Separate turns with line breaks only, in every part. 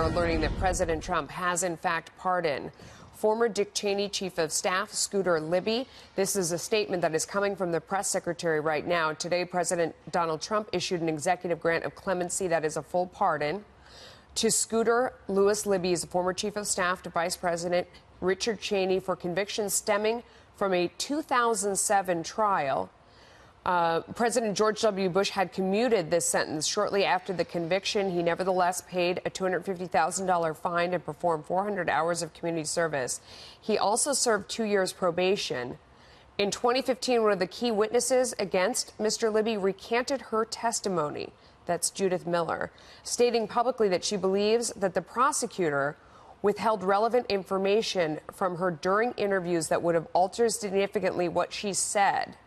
are learning that President Trump has, in fact, pardoned former Dick Cheney Chief of Staff Scooter Libby. This is a statement that is coming from the press secretary right now. Today, President Donald Trump issued an executive grant of clemency that is a full pardon to Scooter Louis Libby, is a former Chief of Staff to Vice President Richard Cheney for convictions stemming from a 2007 trial. President George W. Bush had commuted this sentence shortly after the conviction. He nevertheless paid a $250,000 fine and performed 400 hours of community service. He also served 2 years probation. In 2015, one of the key witnesses against Mr. Libby recanted her testimony. That's Judith Miller, stating publicly that she believes that the prosecutor withheld relevant information from her during interviews that would have altered significantly what she said.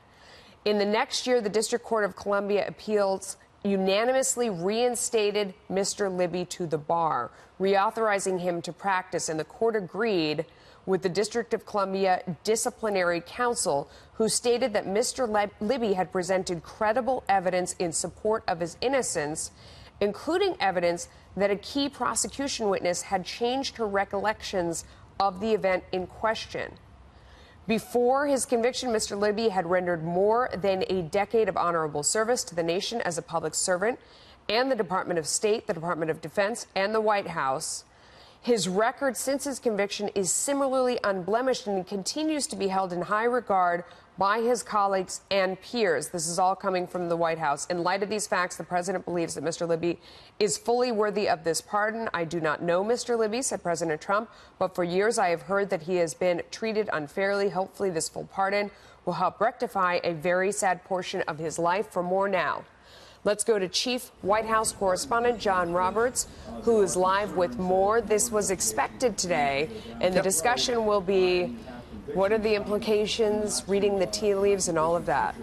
In the next year, the District Court of Columbia Appeals unanimously reinstated Mr. Libby to the bar, reauthorizing him to practice, and the court agreed with the District of Columbia Disciplinary Council, who stated that Mr. Libby had presented credible evidence in support of his innocence, including evidence that a key prosecution witness had changed her recollections of the event in question. Before his conviction, Mr. Libby had rendered more than a decade of honorable service to the nation as a public servant and the Department of State, the Department of Defense, and the White House. His record since his conviction is similarly unblemished, and he continues to be held in high regard by his colleagues and peers. This is all coming from the White House. In light of these facts, the president believes that Mr. Libby is fully worthy of this pardon. I do not know Mr. Libby, said President Trump, but for years I have heard that he has been treated unfairly. Hopefully this full pardon will help rectify a very sad portion of his life. For more now, let's go to Chief White House Correspondent John Roberts, who is live with more. This was expected today, and the discussion will be, what are the implications, reading the tea leaves, and all of that?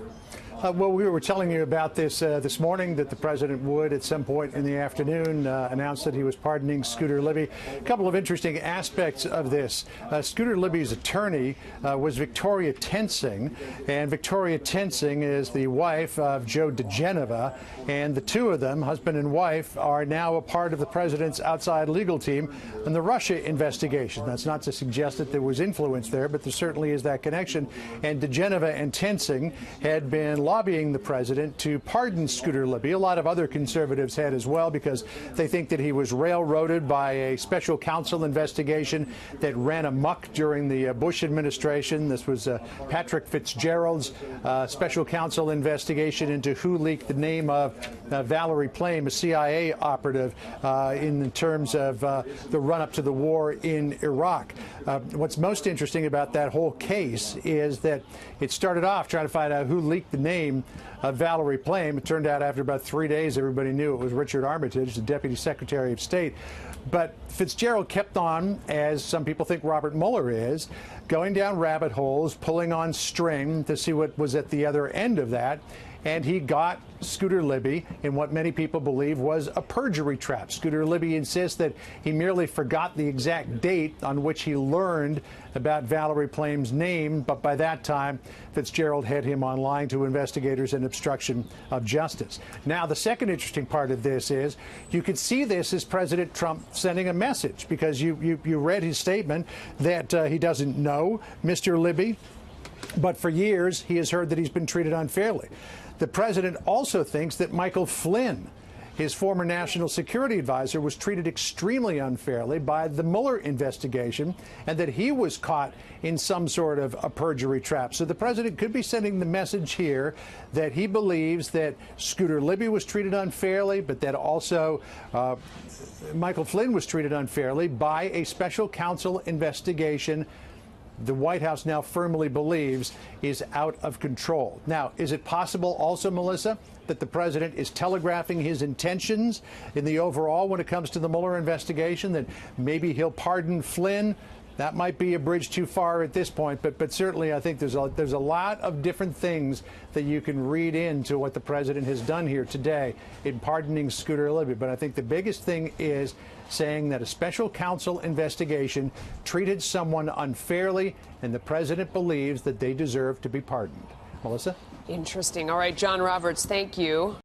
Well, we were telling you about this this morning, that the president would, at some point in the afternoon, announce that he was pardoning Scooter Libby. A couple of interesting aspects of this. Scooter Libby's attorney was Victoria Tensing, and Victoria Tensing is the wife of Joe diGenova, and the two of them, husband and wife, are now a part of the president's outside legal team in the Russia investigation. That's not to suggest that there was influence there, but there certainly is that connection. And diGenova and Tensing had been lobbying the president to pardon Scooter Libby. A lot of other conservatives had as well, because they think that he was railroaded by a special counsel investigation that ran amok during the Bush administration. This was Patrick Fitzgerald's special counsel investigation into who leaked the name of Valerie Plame, a CIA operative, in terms of the run-up to the war in Iraq. What's most interesting about that whole case is that it started off trying to find out who leaked the name of Valerie Plame. It turned out after about 3 days, everybody knew it was Richard Armitage, the Deputy Secretary of State. But Fitzgerald kept on, as some people think Robert Mueller is, going down rabbit holes, pulling on string to see what was at the other end of that. And he got Scooter Libby in what many people believe was a perjury trap. Scooter Libby insists that he merely forgot the exact date on which he learned about Valerie Plame's name, but by that time, Fitzgerald had him on line to investigators and obstruction of justice. Now, the second interesting part of this is you could see this as President Trump sending a message, because you read his statement that he doesn't know Mr. Libby, but for years he has heard that he's been treated unfairly. The president also thinks that Michael Flynn, his former national security advisor, was treated extremely unfairly by the Mueller investigation, and that he was caught in some sort of a perjury trap. So the president could be sending the message here that he believes that Scooter Libby was treated unfairly, but that also Michael Flynn was treated unfairly by a special counsel investigation the White House now firmly believes is out of control. Now, is it possible also, Melissa, that the president is telegraphing his intentions in the overall when it comes to the Mueller investigation, that maybe he'll pardon Flynn? That might be a bridge too far at this point, but certainly I think there's a lot of different things that you can read into what the president has done here today in pardoning Scooter Libby. But I think the biggest thing is saying that a special counsel investigation treated someone unfairly, and the president believes that they deserve to be pardoned. Melissa?
Interesting. All right, John Roberts, thank you.